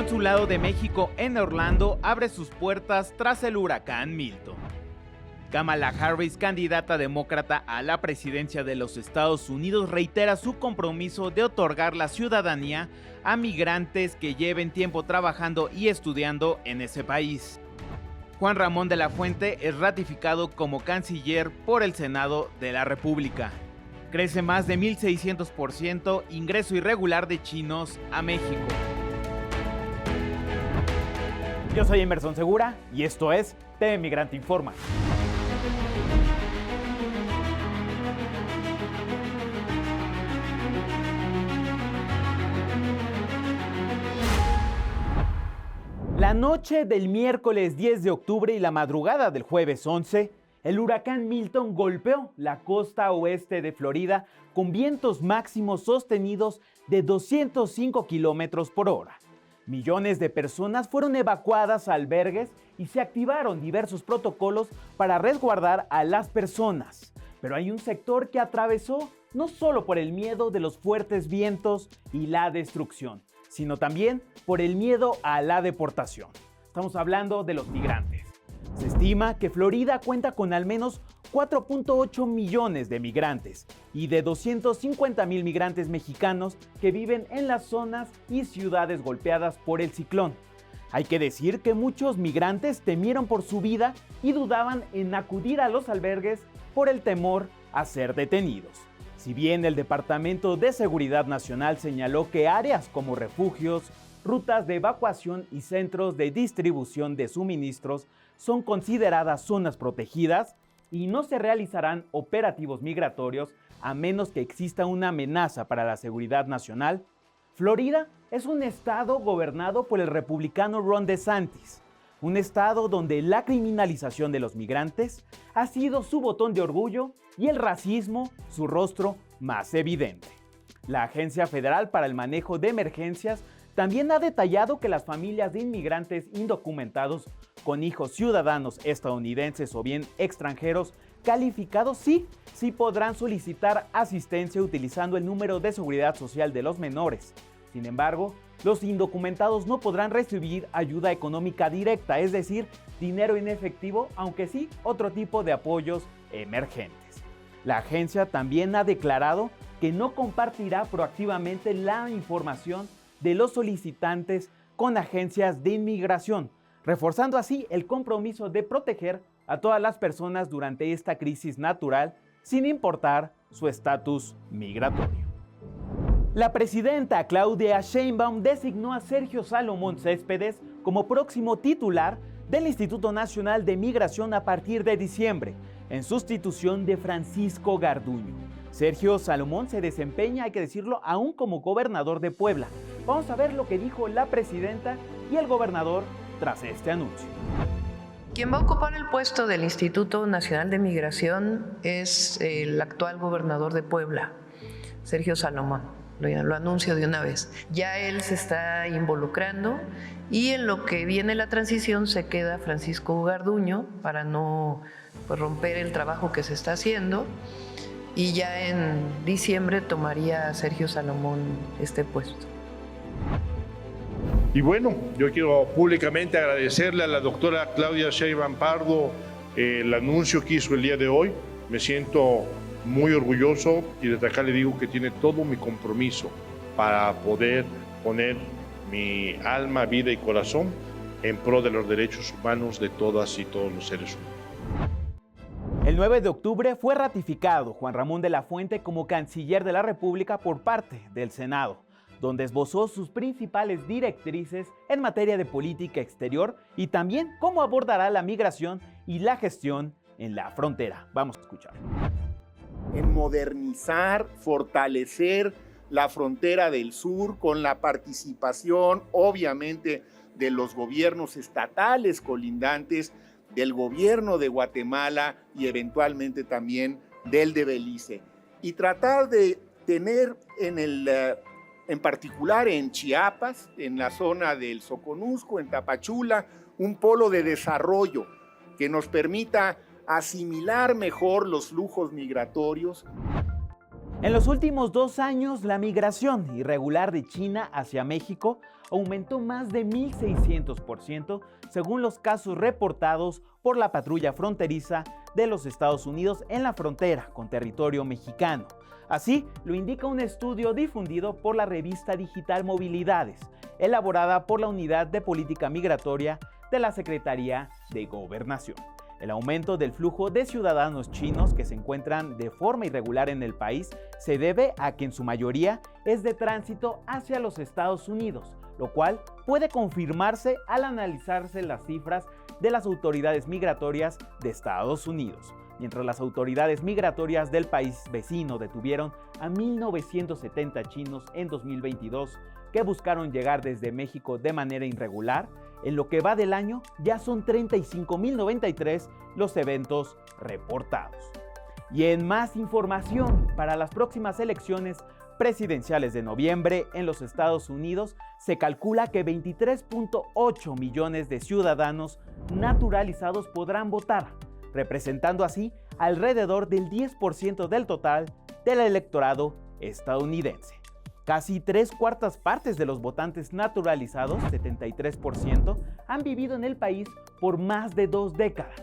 Consulado de México en Orlando abre sus puertas tras el huracán Milton. Kamala Harris, candidata demócrata a la presidencia de los Estados Unidos, reitera su compromiso de otorgar la ciudadanía a migrantes que lleven tiempo trabajando y estudiando en ese país. Juan Ramón de la Fuente es ratificado como canciller por el Senado de la República. Crece más de 1,600% ingreso irregular de chinos a México. Yo soy Emerson Segura y esto es TV Migrante Informa. La noche del miércoles 10 de octubre y la madrugada del jueves 11, el huracán Milton golpeó la costa oeste de Florida con vientos máximos sostenidos de 205 kilómetros por hora. Millones de personas fueron evacuadas a albergues y se activaron diversos protocolos para resguardar a las personas. Pero hay un sector que atravesó no solo por el miedo de los fuertes vientos y la destrucción, sino también por el miedo a la deportación. Estamos hablando de los migrantes. Se estima que Florida cuenta con al menos 4.8 millones de migrantes y de 250,000 migrantes mexicanos que viven en las zonas y ciudades golpeadas por el ciclón. Hay que decir que muchos migrantes temieron por su vida y dudaban en acudir a los albergues por el temor a ser detenidos. Si bien el Departamento de Seguridad Nacional señaló que áreas como refugios, rutas de evacuación y centros de distribución de suministros son consideradas zonas protegidas y no se realizarán operativos migratorios a menos que exista una amenaza para la seguridad nacional, Florida es un estado gobernado por el republicano Ron DeSantis, un estado donde la criminalización de los migrantes ha sido su botón de orgullo y el racismo su rostro más evidente. La Agencia Federal para el Manejo de Emergencias también ha detallado que las familias de inmigrantes indocumentados con hijos ciudadanos estadounidenses o bien extranjeros calificados sí podrán solicitar asistencia utilizando el número de seguridad social de los menores. Sin embargo, los indocumentados no podrán recibir ayuda económica directa, es decir, dinero en efectivo, aunque sí otro tipo de apoyos emergentes. La agencia también ha declarado que no compartirá proactivamente la información de los solicitantes con agencias de inmigración, reforzando así el compromiso de proteger a todas las personas durante esta crisis natural, sin importar su estatus migratorio. La presidenta Claudia Sheinbaum designó a Sergio Salomón Céspedes como próximo titular del Instituto Nacional de Migración a partir de diciembre, en sustitución de Francisco Garduño. Sergio Salomón se desempeña, hay que decirlo, aún como gobernador de Puebla. Vamos a ver lo que dijo la presidenta y el gobernador tras este anuncio. Quien va a ocupar el puesto del Instituto Nacional de Migración es el actual gobernador de Puebla, Sergio Salomón. Lo anuncio de una vez. Ya él se está involucrando y en lo que viene la transición se queda Francisco Garduño para no romper el trabajo que se está haciendo, y ya en diciembre tomaría Sergio Salomón este puesto. Y bueno, yo quiero públicamente agradecerle a la doctora Claudia Sheinbaum Pardo el anuncio que hizo el día de hoy. Me siento muy orgulloso y desde acá le digo que tiene todo mi compromiso para poder poner mi alma, vida y corazón en pro de los derechos humanos de todas y todos los seres humanos. El 9 de octubre fue ratificado Juan Ramón de la Fuente como canciller de la República por parte del Senado, donde esbozó sus principales directrices en materia de política exterior y también cómo abordará la migración y la gestión en la frontera. Vamos a escuchar. En modernizar, fortalecer la frontera del sur con la participación, obviamente, de los gobiernos estatales colindantes, del gobierno de Guatemala y eventualmente también del de Belice. Y tratar de tener en particular en Chiapas, en la zona del Soconusco, en Tapachula, un polo de desarrollo que nos permita asimilar mejor los flujos migratorios. En los últimos 2 años, la migración irregular de China hacia México aumentó más de 1.600%, según los casos reportados por la patrulla fronteriza de los Estados Unidos en la frontera con territorio mexicano. Así lo indica un estudio difundido por la revista digital Movilidades, elaborada por la Unidad de Política Migratoria de la Secretaría de Gobernación. El aumento del flujo de ciudadanos chinos que se encuentran de forma irregular en el país se debe a que en su mayoría es de tránsito hacia los Estados Unidos, lo cual puede confirmarse al analizarse las cifras de las autoridades migratorias de Estados Unidos. Mientras las autoridades migratorias del país vecino detuvieron a 1.970 chinos en 2022 que buscaron llegar desde México de manera irregular, en lo que va del año ya son 35.093 los eventos reportados. Y en más información, para las próximas elecciones presidenciales de noviembre en los Estados Unidos, se calcula que 23.8 millones de ciudadanos naturalizados podrán votar, representando así alrededor del 10% del total del electorado estadounidense. Casi 3/4 partes de los votantes naturalizados, 73%, han vivido en el país por más de 2 décadas.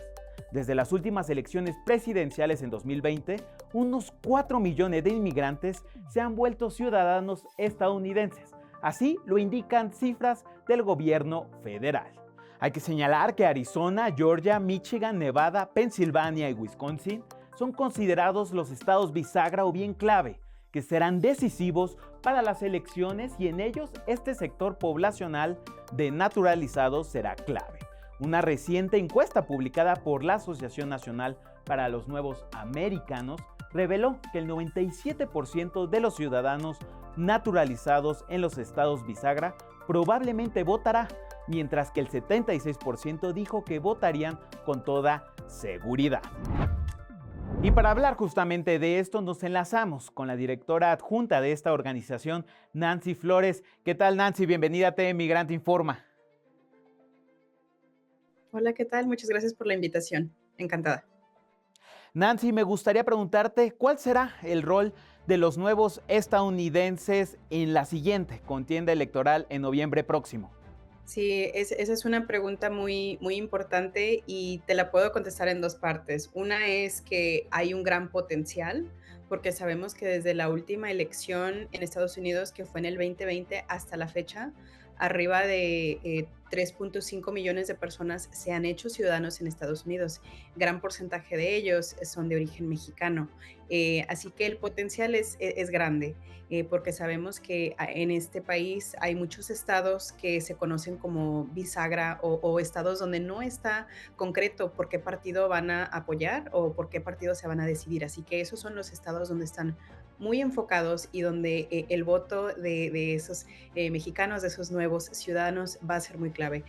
Desde las últimas elecciones presidenciales en 2020, unos 4 millones de inmigrantes se han vuelto ciudadanos estadounidenses. Así lo indican cifras del gobierno federal. Hay que señalar que Arizona, Georgia, Michigan, Nevada, Pensilvania y Wisconsin son considerados los estados bisagra o bien clave, que serán decisivos para las elecciones, y en ellos este sector poblacional de naturalizados será clave. Una reciente encuesta publicada por la Asociación Nacional para los Nuevos Americanos reveló que el 97% de los ciudadanos naturalizados en los estados bisagra probablemente votará, mientras que el 76% dijo que votarían con toda seguridad. Y para hablar justamente de esto, nos enlazamos con la directora adjunta de esta organización, Nancy Flores. ¿Qué tal, Nancy? Bienvenida a TV Migrante Informa. Hola, ¿qué tal? Muchas gracias por la invitación. Encantada. Nancy, me gustaría preguntarte, ¿cuál será el rol de los nuevos estadounidenses en la siguiente contienda electoral en noviembre próximo? Sí, esa es una pregunta muy, muy importante y te la puedo contestar en 2 partes. Una es que hay un gran potencial, porque sabemos que desde la última elección en Estados Unidos, que fue en el 2020, hasta la fecha, arriba de 3.5 millones de personas se han hecho ciudadanos en Estados Unidos. Gran porcentaje de ellos son de origen mexicano. Así que el potencial es grande, porque sabemos que en este país hay muchos estados que se conocen como bisagra o estados donde no está concreto por qué partido van a apoyar o por qué partido se van a decidir. Así que esos son los estados donde están muy enfocados y donde el voto de esos mexicanos, de esos nuevos ciudadanos, va a ser muy clave.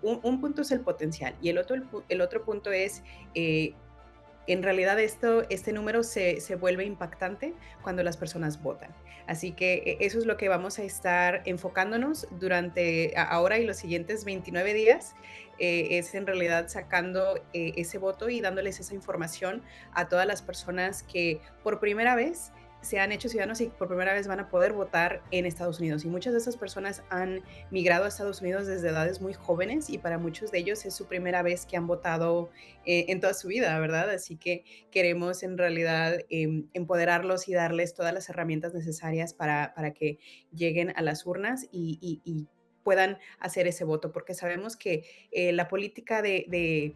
Un punto es el potencial y el otro punto es, en realidad este número se vuelve impactante cuando las personas votan. Así que eso es lo que vamos a estar enfocándonos durante ahora y los siguientes 29 días, es en realidad sacando ese voto y dándoles esa información a todas las personas que por primera vez se han hecho ciudadanos y por primera vez van a poder votar en Estados Unidos. Y muchas de esas personas han migrado a Estados Unidos desde edades muy jóvenes y para muchos de ellos es su primera vez que han votado en toda su vida, ¿verdad? Así que queremos en realidad empoderarlos y darles todas las herramientas necesarias para que lleguen a las urnas y puedan hacer ese voto, porque sabemos que la política de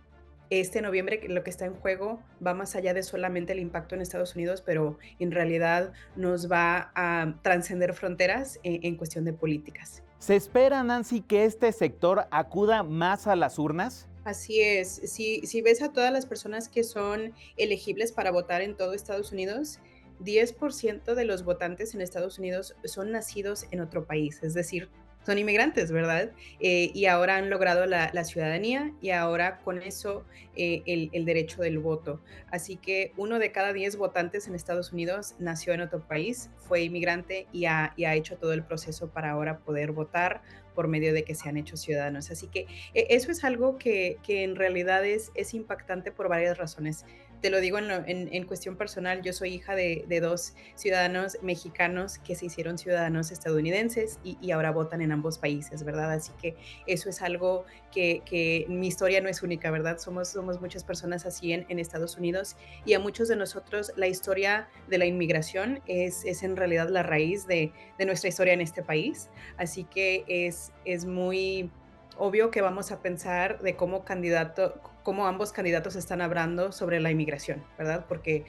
este noviembre, lo que está en juego va más allá de solamente el impacto en Estados Unidos, pero en realidad nos va a trascender fronteras en cuestión de políticas. ¿Se espera, Nancy, que este sector acuda más a las urnas? Así es. Si ves a todas las personas que son elegibles para votar en todo Estados Unidos, 10% de los votantes en Estados Unidos son nacidos en otro país, es decir, son inmigrantes, ¿verdad? Y ahora han logrado la ciudadanía y ahora con eso el derecho del voto. Así que 1 de cada 10 votantes en Estados Unidos nació en otro país, fue inmigrante y ha hecho todo el proceso para ahora poder votar por medio de que se han hecho ciudadanos. Así que eso es algo que en realidad es impactante por varias razones. te lo digo en cuestión personal, yo soy hija de dos ciudadanos mexicanos que se hicieron ciudadanos estadounidenses y ahora votan en ambos países, ¿verdad? Así que eso es algo que mi historia no es única, ¿verdad? Somos muchas personas así en Estados Unidos y a muchos de nosotros la historia de la inmigración es en realidad la raíz de nuestra historia en este país. Así que es muy obvio que vamos a pensar de cómo ambos candidatos están hablando sobre la inmigración, ¿verdad? Porque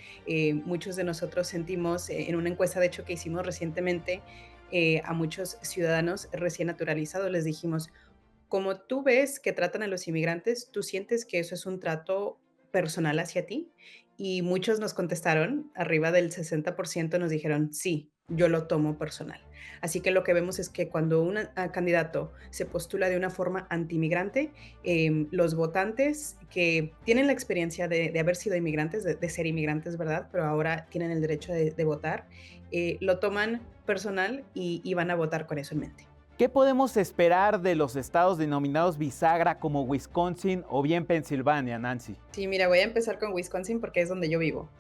muchos de nosotros sentimos, en una encuesta de hecho que hicimos recientemente, a muchos ciudadanos recién naturalizados les dijimos, como tú ves que tratan a los inmigrantes, ¿tú sientes que eso es un trato personal hacia ti? Y muchos nos contestaron, arriba del 60% nos dijeron, sí, yo lo tomo personal. Así que lo que vemos es que cuando un candidato se postula de una forma antimigrante, los votantes que tienen la experiencia de haber sido inmigrantes, de ser inmigrantes, ¿verdad? Pero ahora tienen el derecho de votar, lo toman personal y van a votar con eso en mente. ¿Qué podemos esperar de los estados denominados bisagra como Wisconsin o bien Pensilvania, Nancy? Sí, mira, voy a empezar con Wisconsin porque es donde yo vivo.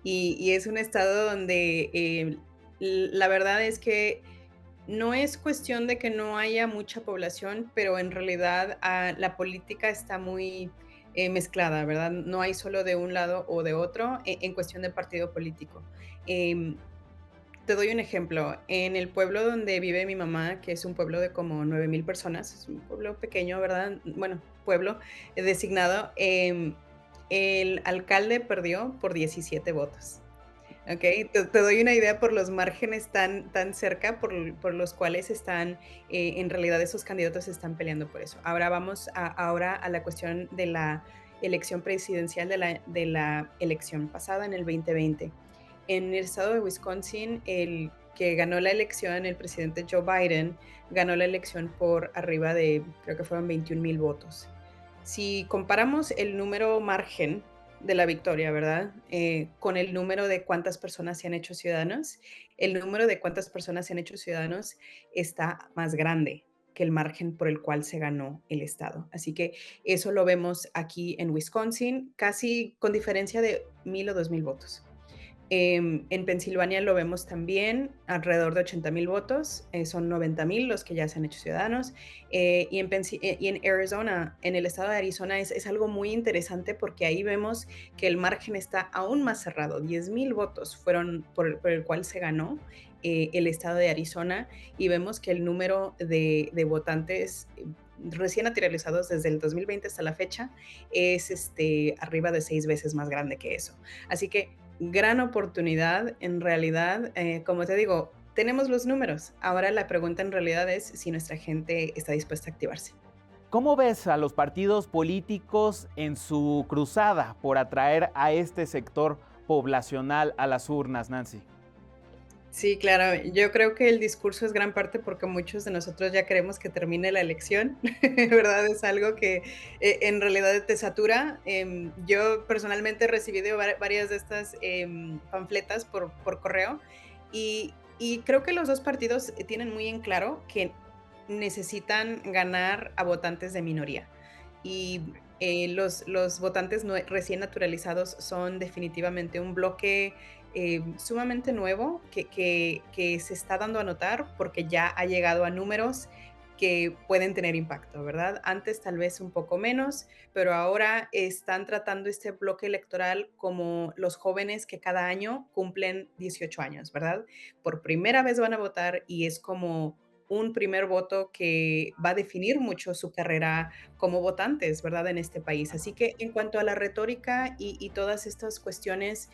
Y es un estado donde la verdad es que no es cuestión de que no haya mucha población, pero en realidad la política está muy mezclada, ¿verdad? No hay solo de un lado o de otro en cuestión de partido político. Em, Te doy un ejemplo. En el pueblo donde vive mi mamá, que es un pueblo de como 9,000 personas, es un pueblo pequeño, ¿verdad? Bueno, pueblo designado, el alcalde perdió por 17 votos. ¿Ok? Te doy una idea por los márgenes tan cerca por los cuales en realidad esos candidatos están peleando por eso. Ahora vamos ahora a la cuestión de la elección presidencial de la elección pasada en el 2020. En el estado de Wisconsin, el que ganó la elección, el presidente Joe Biden, ganó la elección por arriba de, creo que fueron 21,000 votos. Si comparamos el número margen de la victoria, ¿verdad? Con el número de cuántas personas se han hecho ciudadanos, el número de cuántas personas se han hecho ciudadanos está más grande que el margen por el cual se ganó el estado. Así que eso lo vemos aquí en Wisconsin, casi con diferencia de 1,000 o 2,000 votos. En Pensilvania lo vemos también, alrededor de 80,000 votos, son 90,000 los que ya se han hecho ciudadanos. Y en Arizona, en el estado de Arizona, es algo muy interesante porque ahí vemos que el margen está aún más cerrado. 10,000 votos fueron por el cual se ganó el estado de Arizona y vemos que el número de votantes recién naturalizados desde el 2020 hasta la fecha es arriba de 6 veces más grande que eso. Así que gran oportunidad, en realidad, como te digo, tenemos los números. Ahora la pregunta en realidad es si nuestra gente está dispuesta a activarse. ¿Cómo ves a los partidos políticos en su cruzada por atraer a este sector poblacional a las urnas, Nancy? Sí, claro. Yo creo que el discurso es gran parte porque muchos de nosotros ya queremos que termine la elección, ¿verdad? Es algo que en realidad te satura. Yo personalmente he recibido varias de estas panfletas por correo y creo que los dos partidos tienen muy en claro que necesitan ganar a votantes de minoría. Y los votantes recién naturalizados son definitivamente un bloque sumamente nuevo que se está dando a notar porque ya ha llegado a números que pueden tener impacto, ¿verdad? Antes tal vez un poco menos, pero ahora están tratando este bloque electoral como los jóvenes que cada año cumplen 18 años, ¿verdad? Por primera vez van a votar y es como un primer voto que va a definir mucho su carrera como votantes, ¿verdad? En este país. Así que en cuanto a la retórica y todas estas cuestiones,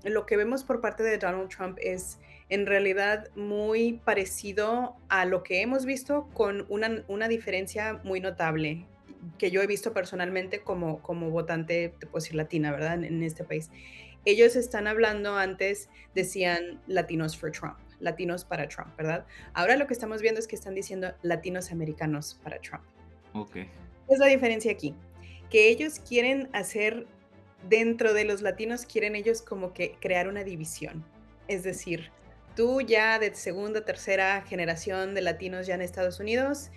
lo que vemos por parte de Donald Trump es en realidad muy parecido a lo que hemos visto con una diferencia muy notable que yo he visto personalmente como votante, te puedo decir, latina, ¿verdad? En este país. Ellos están hablando antes, decían Latinos for Trump, Latinos para Trump, ¿verdad? Ahora lo que estamos viendo es que están diciendo Latinos americanos para Trump. Ok. ¿Qué es la diferencia aquí? Que ellos quieren hacer, dentro de los latinos, quieren ellos como que crear una división. Es decir, tú ya de segunda, tercera generación de latinos ya en Estados Unidos,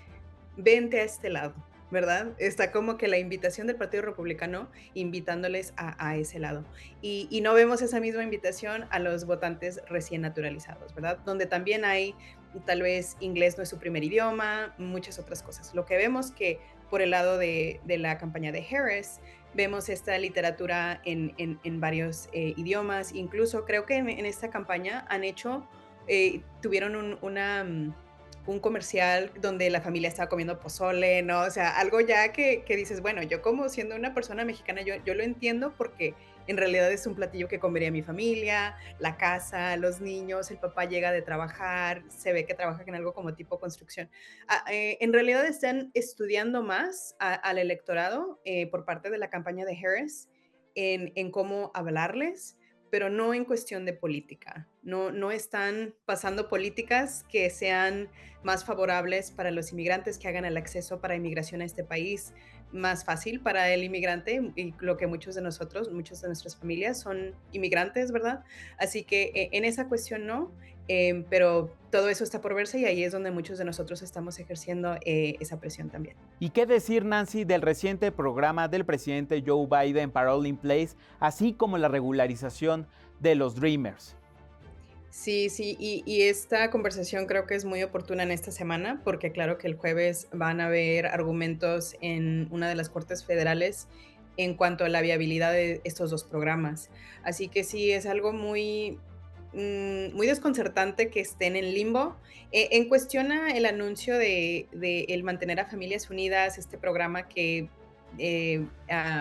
vente a este lado. ¿verdad? Está como que la invitación del Partido Republicano invitándoles a ese lado. Y no vemos esa misma invitación a los votantes recién naturalizados, ¿verdad? Donde también hay, tal vez inglés no es su primer idioma, muchas otras cosas. Lo que vemos que por el lado de la campaña de Harris, vemos esta literatura en varios idiomas. Incluso creo que en esta campaña han hecho, tuvieron un comercial donde la familia estaba comiendo pozole, ¿no? O sea, algo ya que dices, bueno, yo como siendo una persona mexicana, yo lo entiendo porque en realidad es un platillo que comería mi familia, la casa, los niños, el papá llega de trabajar, se ve que trabaja en algo como tipo construcción. En realidad están estudiando más al electorado por parte de la campaña de Harris en cómo hablarles, pero no en cuestión de política. No están pasando políticas que sean más favorables para los inmigrantes, que hagan el acceso para inmigración a este país más fácil para el inmigrante, y lo que muchos de nosotros, muchas de nuestras familias son inmigrantes, ¿verdad? Así que en esa cuestión no, pero todo eso está por verse y ahí es donde muchos de nosotros estamos ejerciendo esa presión también. ¿Y qué decir, Nancy, del reciente programa del presidente Joe Biden, Parole in Place, así como la regularización de los Dreamers? Sí, sí, y esta conversación creo que es muy oportuna en esta semana, porque claro que el jueves van a haber argumentos en una de las cortes federales en cuanto a la viabilidad de estos dos programas. Así que sí, es algo muy desconcertante que estén en limbo. En cuestión a el anuncio de el mantener a familias unidas, este programa que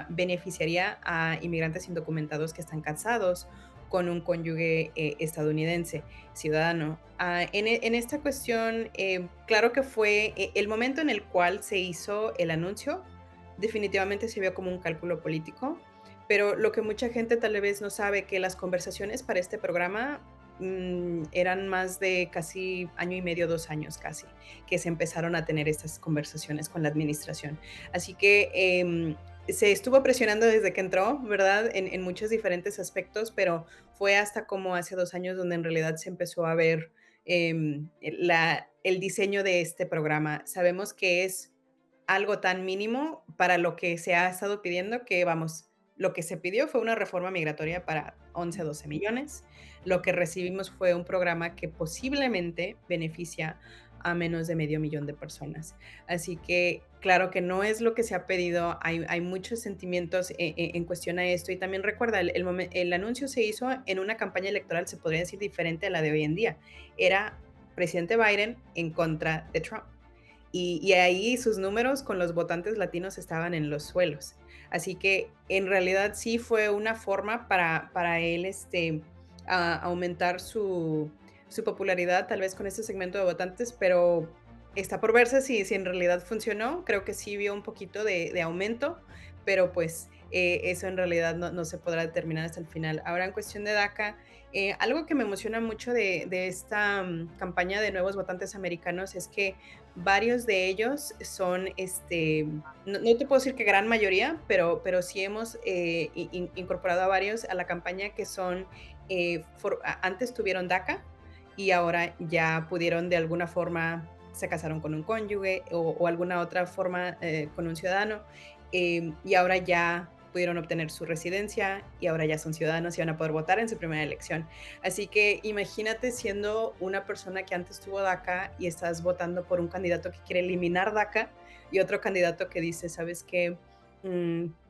beneficiaría a inmigrantes indocumentados que están casados con un cónyuge estadounidense, ciudadano. En esta cuestión, claro que fue el momento en el cual se hizo el anuncio, definitivamente se vio como un cálculo político, pero lo que mucha gente tal vez no sabe, que las conversaciones para este programa eran más de casi año y medio, 2 años casi, que se empezaron a tener estas conversaciones con la administración. Así que se estuvo presionando desde que entró, ¿verdad? En muchos diferentes aspectos, pero fue hasta como hace 2 años donde en realidad se empezó a ver el diseño de este programa. Sabemos que es algo tan mínimo para lo que se ha estado pidiendo que, vamos, lo que se pidió fue una reforma migratoria para 11, 12 millones. Lo que recibimos fue un programa que posiblemente beneficia a menos de medio millón de personas. Así que, claro que no es lo que se ha pedido, hay muchos sentimientos en cuestión a esto. Y también recuerda, el anuncio se hizo en una campaña electoral, se podría decir, diferente a la de hoy en día. Era presidente Biden en contra de Trump. Y ahí sus números con los votantes latinos estaban en los suelos. Así que en realidad sí fue una forma para él aumentar su popularidad tal vez con este segmento de votantes, pero está por verse si en realidad funcionó. Creo que sí vio un poquito de aumento, pero pues eso en realidad no se podrá determinar hasta el final. Ahora en cuestión de DACA, algo que me emociona mucho de esta campaña de nuevos votantes americanos es que varios de ellos son, no te puedo decir que gran mayoría, pero sí hemos incorporado a varios a la campaña que son, antes tuvieron DACA y ahora ya pudieron de alguna forma, se casaron con un cónyuge o alguna otra forma con un ciudadano, y ahora ya pudieron obtener su residencia y ahora ya son ciudadanos y van a poder votar en su primera elección. Así que imagínate siendo una persona que antes tuvo DACA y estás votando por un candidato que quiere eliminar DACA y otro candidato que dice, ¿sabes qué?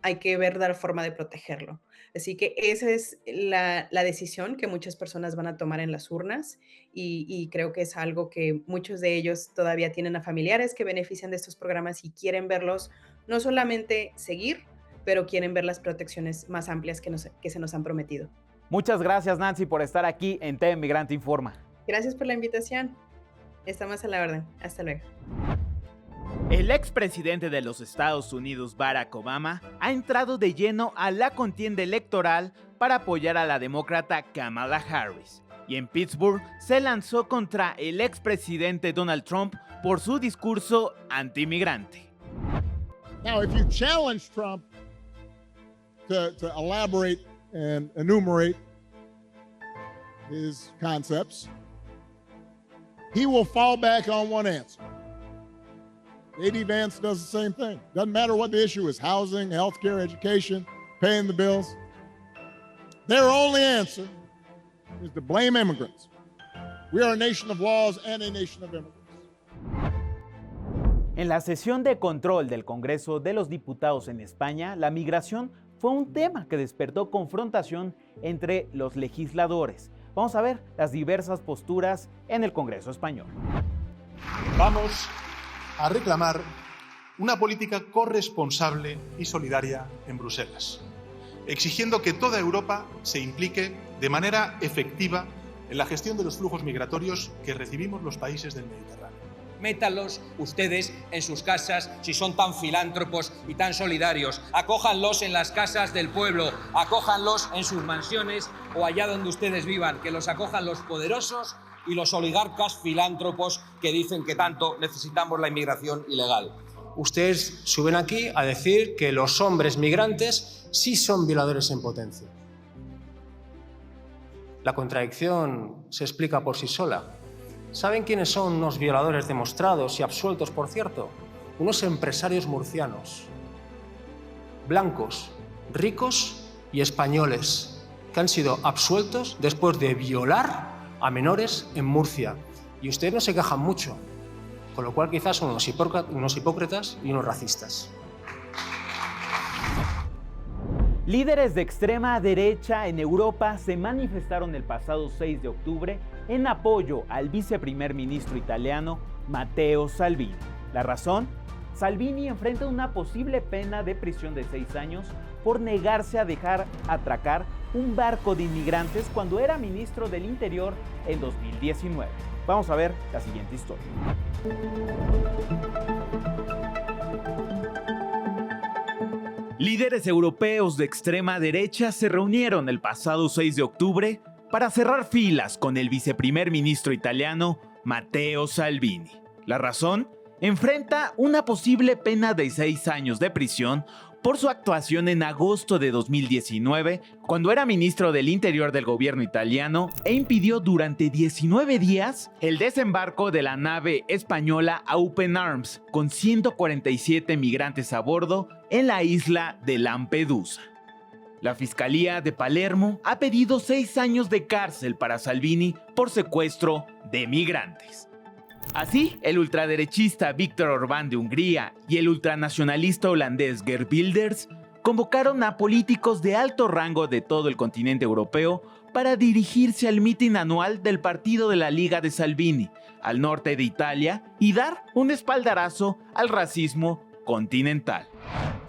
Hay que ver la forma de protegerlo. Así que esa es la decisión que muchas personas van a tomar en las urnas y creo que es algo que muchos de ellos todavía tienen a familiares que benefician de estos programas y quieren verlos no solamente seguir, pero quieren ver las protecciones más amplias que se nos han prometido. Muchas gracias, Nancy, por estar aquí en TV Migrante Informa. Gracias por la invitación. Estamos a la orden. Hasta luego. El expresidente de los Estados Unidos, Barack Obama, ha entrado de lleno a la contienda electoral para apoyar a la demócrata Kamala Harris. Y en Pittsburgh se lanzó contra el expresidente Donald Trump por su discurso anti-migrante. Now, if you challenge Trump to elaborate and enumerate his concepts, he will fall back on one answer. J.D. Vance does the same thing. Doesn't matter what the issue is, housing, healthcare, education, paying the bills. Their only answer is to blame immigrants. We are a nation of laws and a nation of immigrants. En la sesión de control del Congreso de los Diputados en España, la migración fue un tema que despertó confrontación entre los legisladores. Vamos a ver las diversas posturas en el Congreso español. Vamos a reclamar una política corresponsable y solidaria en Bruselas, exigiendo que toda Europa se implique de manera efectiva en la gestión de los flujos migratorios que recibimos los países del Mediterráneo. Métanlos ustedes en sus casas si son tan filántropos y tan solidarios. Acójanlos en las casas del pueblo, acójanlos en sus mansiones o allá donde ustedes vivan, que los acojan los poderosos y los oligarcas filántropos que dicen que tanto necesitamos la inmigración ilegal. Ustedes suben aquí a decir que los hombres migrantes sí son violadores en potencia. La contradicción se explica por sí sola. ¿Saben quiénes son unos violadores demostrados y absueltos, por cierto? Unos empresarios murcianos, blancos, ricos y españoles, que han sido absueltos después de violar a menores en Murcia. Y ustedes no se quejan mucho, con lo cual quizás son unos hipócritas y unos racistas. Líderes de extrema derecha en Europa se manifestaron el pasado 6 de octubre en apoyo al viceprimer ministro italiano Matteo Salvini. ¿La razón? Salvini enfrenta una posible pena de prisión de 6 años por negarse a dejar atracar un barco de inmigrantes cuando era ministro del Interior en 2019. Vamos a ver la siguiente historia. Líderes europeos de extrema derecha se reunieron el pasado 6 de octubre para cerrar filas con el viceprimer ministro italiano Matteo Salvini. ¿La razón? Enfrenta una posible pena de 6 años de prisión por su actuación en agosto de 2019, cuando era ministro del Interior del gobierno italiano e impidió durante 19 días el desembarco de la nave española Open Arms con 147 migrantes a bordo en la isla de Lampedusa. La Fiscalía de Palermo ha pedido 6 años de cárcel para Salvini por secuestro de migrantes. Así, el ultraderechista Viktor Orbán de Hungría y el ultranacionalista holandés Geert Wilders convocaron a políticos de alto rango de todo el continente europeo para dirigirse al mitin anual del partido de la Liga de Salvini, al norte de Italia, y dar un espaldarazo al racismo continental.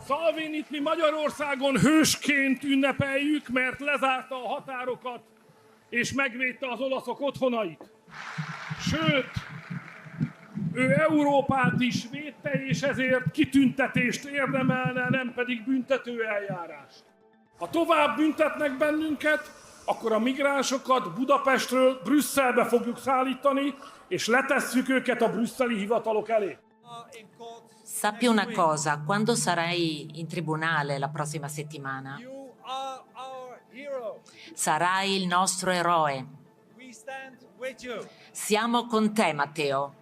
Salvinit mi Magyarországon hősként ünnepeljük, mert lezárta a határokat és megvédte az olaszok otthonait. Sőt, ő Európát is védte, és ezért kitüntetést érdemelne, nem pedig büntetőeljárást. Ha tovább büntetnek bennünket, akkor a migránsokat Budapestről Brüsszelbe fogjuk szállítani, és letesszük őket a brüsszeli hivatalok elé. Sappi una cosa, quando sarai in tribunale la prossima settimana, sarai il nostro eroe. Siamo con te, Matteo.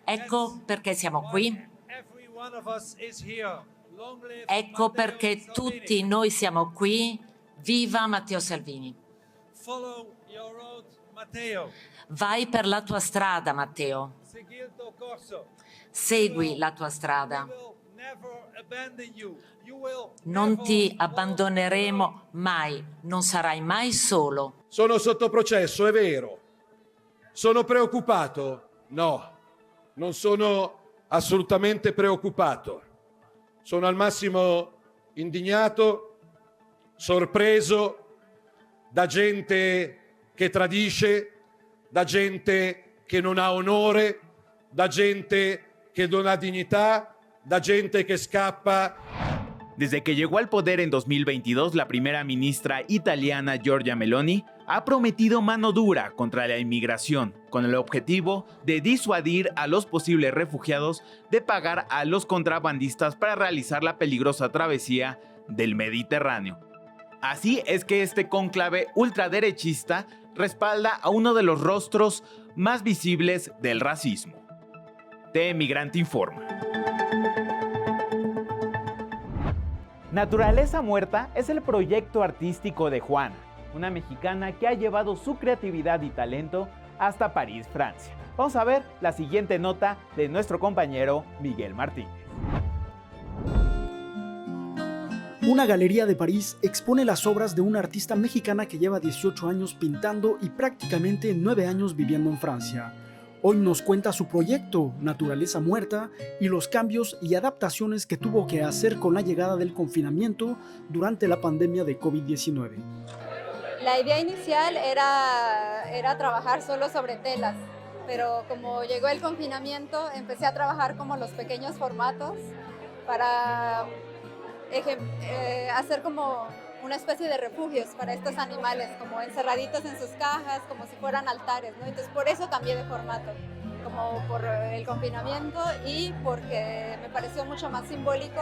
Ecco perché siamo qui. Ecco perché tutti noi siamo qui. Viva Matteo Salvini. Vai per la tua strada, Matteo. Segui la tua strada. Non ti abbandoneremo mai, non sarai mai solo. Sono sotto processo, è vero. Sono preoccupato? No, non sono assolutamente preoccupato. Sono al massimo indignato, sorpreso da gente che tradisce, da gente che non ha onore, da gente que dona dignidad, da gente que escapa. Desde que llegó al poder en 2022, la primera ministra italiana Giorgia Meloni ha prometido mano dura contra la inmigración, con el objetivo de disuadir a los posibles refugiados de pagar a los contrabandistas para realizar la peligrosa travesía del Mediterráneo. Así es que este cónclave ultraderechista respalda a uno de los rostros más visibles del racismo. TV Migrante informa. Naturaleza Muerta es el proyecto artístico de Juana, una mexicana que ha llevado su creatividad y talento hasta París, Francia. Vamos a ver la siguiente nota de nuestro compañero Miguel Martínez. Una galería de París expone las obras de una artista mexicana que lleva 18 años pintando y prácticamente 9 años viviendo en Francia. Hoy nos cuenta su proyecto, Naturaleza Muerta, y los cambios y adaptaciones que tuvo que hacer con la llegada del confinamiento durante la pandemia de COVID-19. La idea inicial era trabajar solo sobre telas, pero como llegó el confinamiento, empecé a trabajar como los pequeños formatos para hacer como una especie de refugios para estos animales, como encerraditos en sus cajas, como si fueran altares, ¿no? Entonces por eso cambié de formato, como por el confinamiento y porque me pareció mucho más simbólico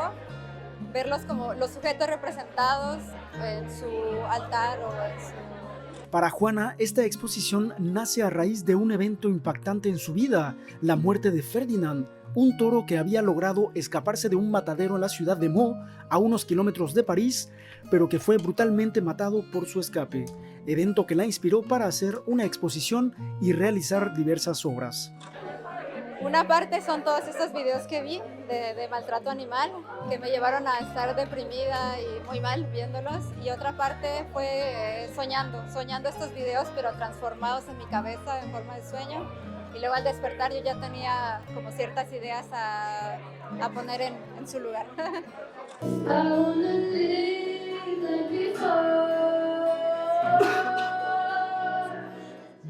verlos como los sujetos representados en su altar o en su... Para Juana, esta exposición nace a raíz de un evento impactante en su vida, la muerte de Ferdinand, un toro que había logrado escaparse de un matadero en la ciudad de Meaux, a unos kilómetros de París, pero que fue brutalmente matado por su escape, evento que la inspiró para hacer una exposición y realizar diversas obras. Una parte son todos estos videos que vi de maltrato animal, que me llevaron a estar deprimida y muy mal viéndolos, y otra parte fue soñando estos videos, pero transformados en mi cabeza en forma de sueño. Y luego al despertar yo ya tenía como ciertas ideas a poner en su lugar.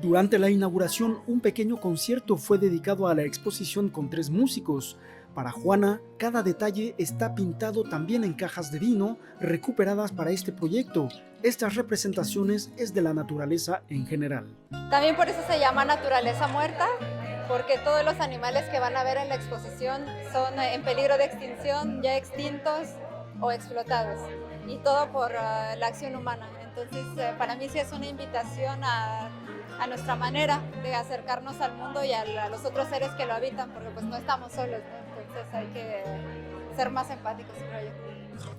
Durante la inauguración, un pequeño concierto fue dedicado a la exposición con 3 músicos. Para Juana, cada detalle está pintado también en cajas de vino recuperadas para este proyecto. Estas representaciones es de la naturaleza en general. También por eso se llama Naturaleza Muerta, porque todos los animales que van a ver en la exposición son en peligro de extinción, ya extintos o explotados, y todo por la acción humana. Entonces, para mí sí es una invitación a nuestra manera de acercarnos al mundo y a los otros seres que lo habitan, porque pues no estamos solos, ¿no? Entonces hay que ser más empáticos, creo yo.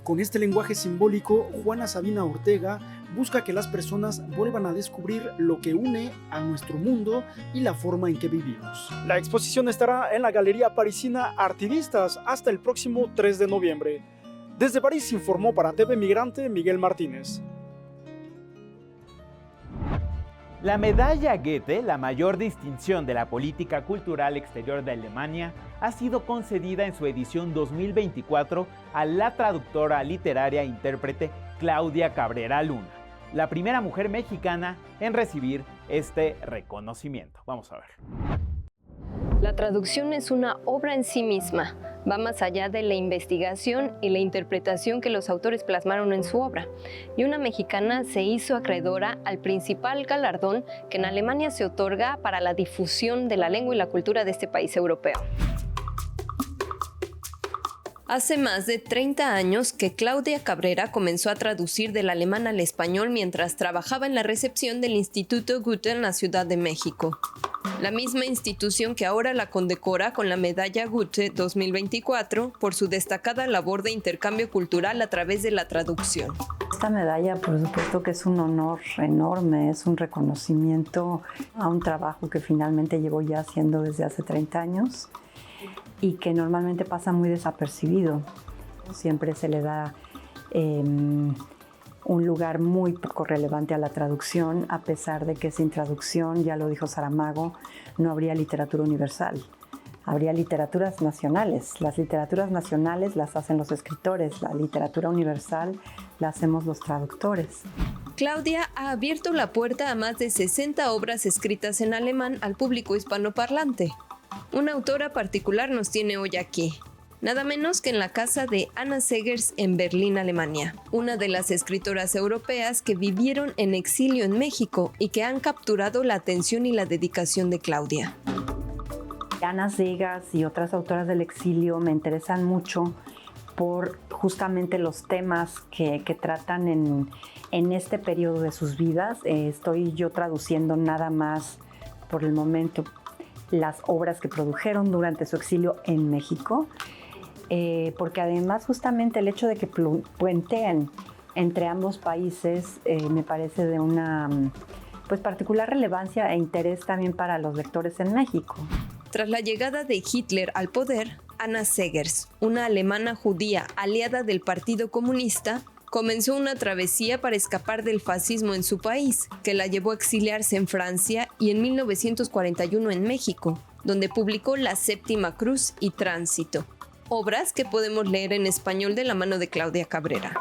Con este lenguaje simbólico, Juana Sabina Ortega busca que las personas vuelvan a descubrir lo que une a nuestro mundo y la forma en que vivimos. La exposición estará en la Galería Parisina Artivistas hasta el próximo 3 de noviembre. Desde París informó para TV Migrante Miguel Martínez. La medalla Goethe, la mayor distinción de la política cultural exterior de Alemania, ha sido concedida en su edición 2024 a la traductora literaria e intérprete Claudia Cabrera Luna, la primera mujer mexicana en recibir este reconocimiento. Vamos a ver. La traducción es una obra en sí misma, va más allá de la investigación y la interpretación que los autores plasmaron en su obra, y una mexicana se hizo acreedora al principal galardón que en Alemania se otorga para la difusión de la lengua y la cultura de este país europeo. Hace más de 30 años que Claudia Cabrera comenzó a traducir del alemán al español mientras trabajaba en la recepción del Instituto Goethe en la Ciudad de México. La misma institución que ahora la condecora con la medalla Goethe 2024 por su destacada labor de intercambio cultural a través de la traducción. Esta medalla, por supuesto que es un honor enorme, es un reconocimiento a un trabajo que finalmente llevo ya haciendo desde hace 30 años y que normalmente pasa muy desapercibido. Siempre se le da un lugar muy poco relevante a la traducción, a pesar de que sin traducción, ya lo dijo Saramago, no habría literatura universal. Habría literaturas nacionales. Las literaturas nacionales las hacen los escritores, la literatura universal la hacemos los traductores. Claudia ha abierto la puerta a más de 60 obras escritas en alemán al público hispanoparlante. Una autora particular nos tiene hoy aquí. Nada menos que en la casa de Anna Segers en Berlín, Alemania, una de las escritoras europeas que vivieron en exilio en México y que han capturado la atención y la dedicación de Claudia. Anna Segers y otras autoras del exilio me interesan mucho por justamente los temas que tratan en este periodo de sus vidas. Estoy yo traduciendo nada más por el momento las obras que produjeron durante su exilio en México, porque además justamente el hecho de que puenteen entre ambos países me parece de una pues, particular relevancia e interés también para los lectores en México. Tras la llegada de Hitler al poder, Anna Segers, una alemana judía aliada del Partido Comunista, comenzó una travesía para escapar del fascismo en su país, que la llevó a exiliarse en Francia y en 1941 en México, donde publicó La Séptima Cruz y Tránsito, obras que podemos leer en español de la mano de Claudia Cabrera.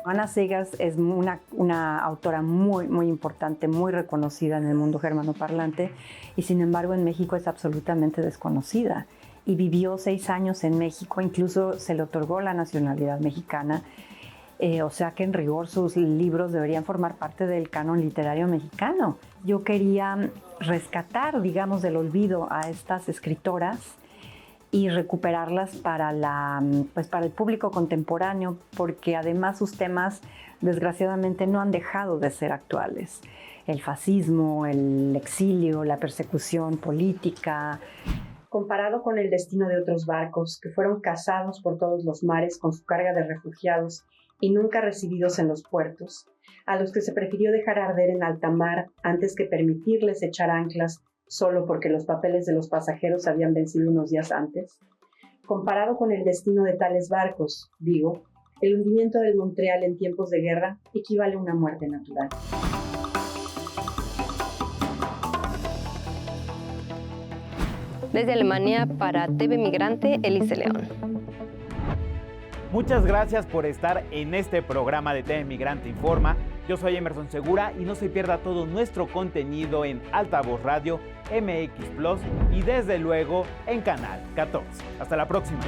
Anna Segers es una autora muy, muy importante, muy reconocida en el mundo germanoparlante y sin embargo en México es absolutamente desconocida. Y vivió 6 años en México, incluso se le otorgó la nacionalidad mexicana, o sea que en rigor sus libros deberían formar parte del canon literario mexicano. Yo quería rescatar, digamos, del olvido a estas escritoras y recuperarlas para el público contemporáneo, porque además sus temas desgraciadamente no han dejado de ser actuales. El fascismo, el exilio, la persecución política. Comparado con el destino de otros barcos que fueron cazados por todos los mares con su carga de refugiados y nunca recibidos en los puertos, a los que se prefirió dejar arder en alta mar antes que permitirles echar anclas solo porque los papeles de los pasajeros habían vencido unos días antes. Comparado con el destino de tales barcos, digo, el hundimiento del Montreal en tiempos de guerra equivale a una muerte natural. Desde Alemania, para TV Migrante, Elise León. Muchas gracias por estar en este programa de TV Migrante Informa. Yo soy Emerson Segura y no se pierda todo nuestro contenido en Altavoz Radio, MX Plus y desde luego en Canal 14. Hasta la próxima.